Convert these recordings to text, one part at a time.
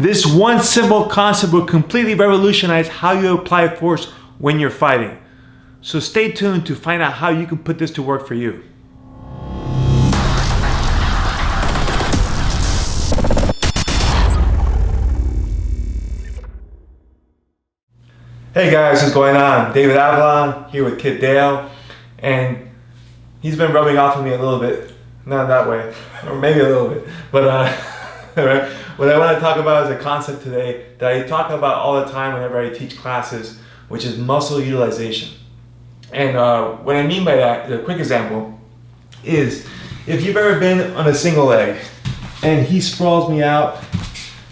This one simple concept will completely revolutionize how you apply force when you're fighting. So stay tuned to find out how you can put this to work for you. Hey guys, what's going on? David Avellan here with Kid Dale, and he's been rubbing off on me a little bit. Not that way, or maybe a little bit, but what I want to talk about is a concept today that I talk about all the time whenever I teach classes, which is muscle utilization. And what I mean by that, the quick example, is if you've ever been on a single leg and he sprawls me out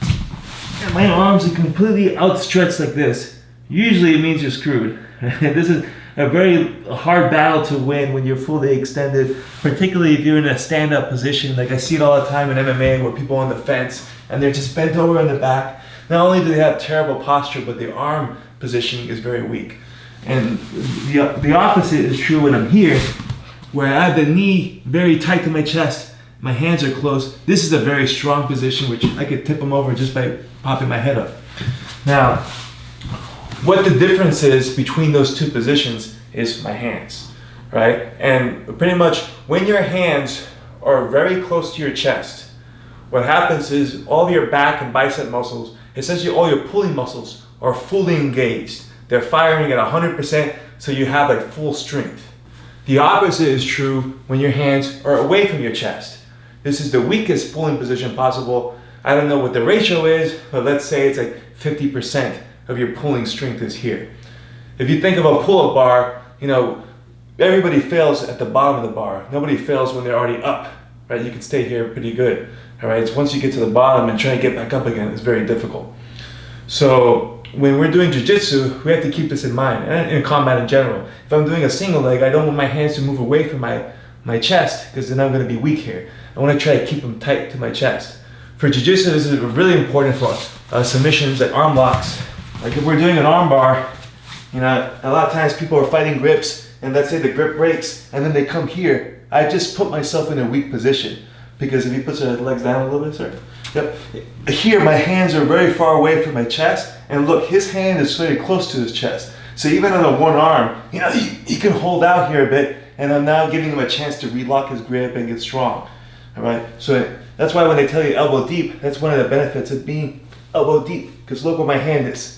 and my arms are completely outstretched like this, usually it means you're screwed. This is a very hard battle to win when you're fully extended, particularly if you're in a stand-up position. Like I see it all the time in MMA where people are on the fence and they're just bent over in the back. Not only do they have terrible posture, but the arm positioning is very weak. And the opposite is true when I'm here, where I have the knee very tight to my chest, my hands are closed. This is a very strong position, which I could tip them over just by popping my head up. Now, what the difference is between those two positions is my hands, right? And pretty much when your hands are very close to your chest, what happens is all of your back and bicep muscles, essentially all your pulling muscles, are fully engaged. They're firing at 100%, so you have like full strength. The opposite is true when your hands are away from your chest. This is the weakest pulling position possible. I don't know what the ratio is, but let's say it's like 50% of your pulling strength is here. If you think of a pull-up bar, everybody fails at the bottom of the bar. Nobody fails when they're already up, right? You can stay here pretty good, all right? It's once you get to the bottom and try to get back up again, it's very difficult. So when we're doing jiu-jitsu, we have to keep this in mind, and in combat in general. If I'm doing a single leg, I don't want my hands to move away from my chest, because then I'm gonna be weak here. I wanna try to keep them tight to my chest. For jiu-jitsu, this is really important for submissions and arm locks. Like if we're doing an arm bar, a lot of times people are fighting grips, and let's say the grip breaks, and then they come here. I just put myself in a weak position, because if he puts his legs down a little bit, sir. Yep. Here, my hands are very far away from my chest, and look, his hand is very close to his chest. So even on a one arm, he can hold out here a bit, and I'm now giving him a chance to relock his grip and get strong. All right. So that's why when they tell you elbow deep, that's one of the benefits of being elbow deep, because look where my hand is,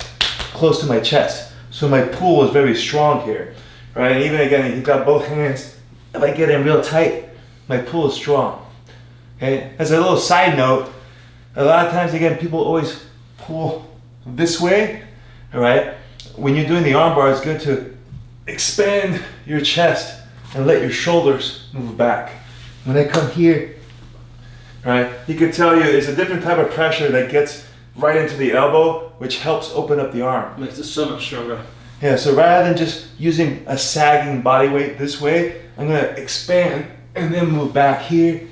close to my chest. So my pull is very strong here, right? And even again, you've got both hands. If I get in real tight, my pull is strong. Okay. As a little side note, a lot of times, again, people always pull this way, all right? When you're doing the arm bar, it's good to expand your chest and let your shoulders move back. When I come here, all right, he could tell you it's a different type of pressure that gets right into the elbow, which helps open up the arm. Makes it so much stronger. Yeah, so rather than just using a sagging body weight this way, I'm gonna expand and then move back here,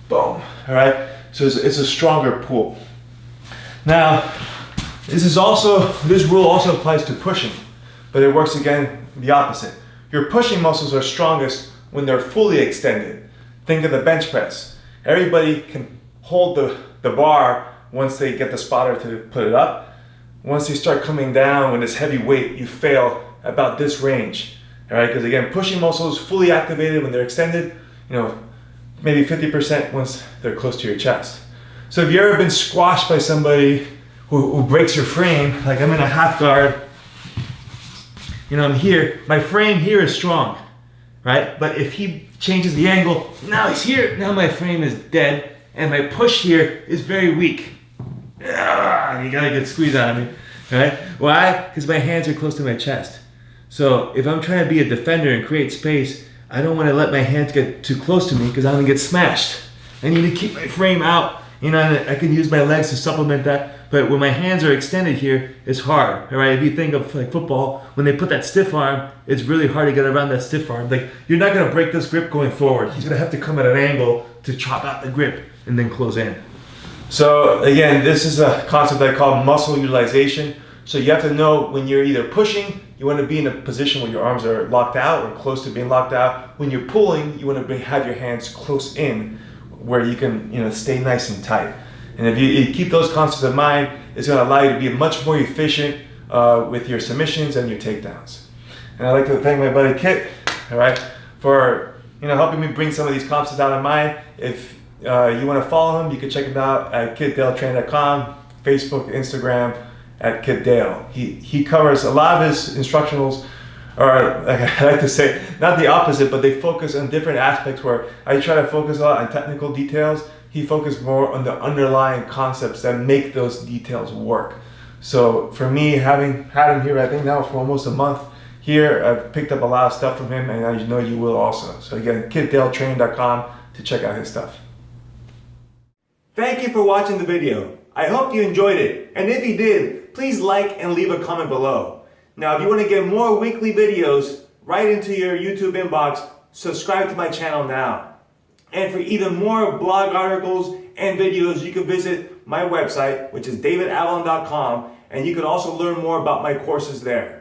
boom, all right? So it's a stronger pull. Now, this rule also applies to pushing, but it works again the opposite. Your pushing muscles are strongest when they're fully extended. Think of the bench press. Everybody can hold the bar once they get the spotter to put it up. Once they start coming down with this heavy weight, you fail about this range, all right? Because again, pushing muscles fully activated when they're extended, maybe 50% once they're close to your chest. So if you've ever been squashed by somebody who breaks your frame, like I'm in a half guard, I'm here, my frame here is strong, right? But if he changes the angle, now he's here, now my frame is dead, and my push here is very weak. You gotta get squeezed out of me, right? Why? Because my hands are close to my chest. So if I'm trying to be a defender and create space, I don't want to let my hands get too close to me because I'm gonna get smashed. I need to keep my frame out. I can use my legs to supplement that, but when my hands are extended here, it's hard, all right? If you think of like football, when they put that stiff arm, it's really hard to get around that stiff arm. Like you're not gonna break this grip going forward. He's gonna have to come at an angle to chop out the grip and then close in. So again, this is a concept I call muscle utilization. So you have to know when you're either pushing, you want to be in a position where your arms are locked out or close to being locked out. When you're pulling, you want to have your hands close in where you can stay nice and tight. And if you keep those concepts in mind, it's going to allow you to be much more efficient with your submissions and your takedowns. And I'd like to thank my buddy Kit, all right, for helping me bring some of these concepts out of mind. If you want to follow him, you can check him out at kitdaletrain.com, Facebook, Instagram at kitdale. He covers a lot of his instructionals, or like I like to say, not the opposite, but they focus on different aspects where I try to focus a lot on technical details. He focused more on the underlying concepts that make those details work. So for me, having had him here, I think now for almost a month here, I've picked up a lot of stuff from him, and I know you will also. So again, kitdaletrain.com to check out his stuff. Thank you for watching the video. I hope you enjoyed it. And if you did, please like and leave a comment below. Now, if you want to get more weekly videos right into your YouTube inbox, subscribe to my channel now. And for even more blog articles and videos, you can visit my website, which is davidavellan.com, and you can also learn more about my courses there.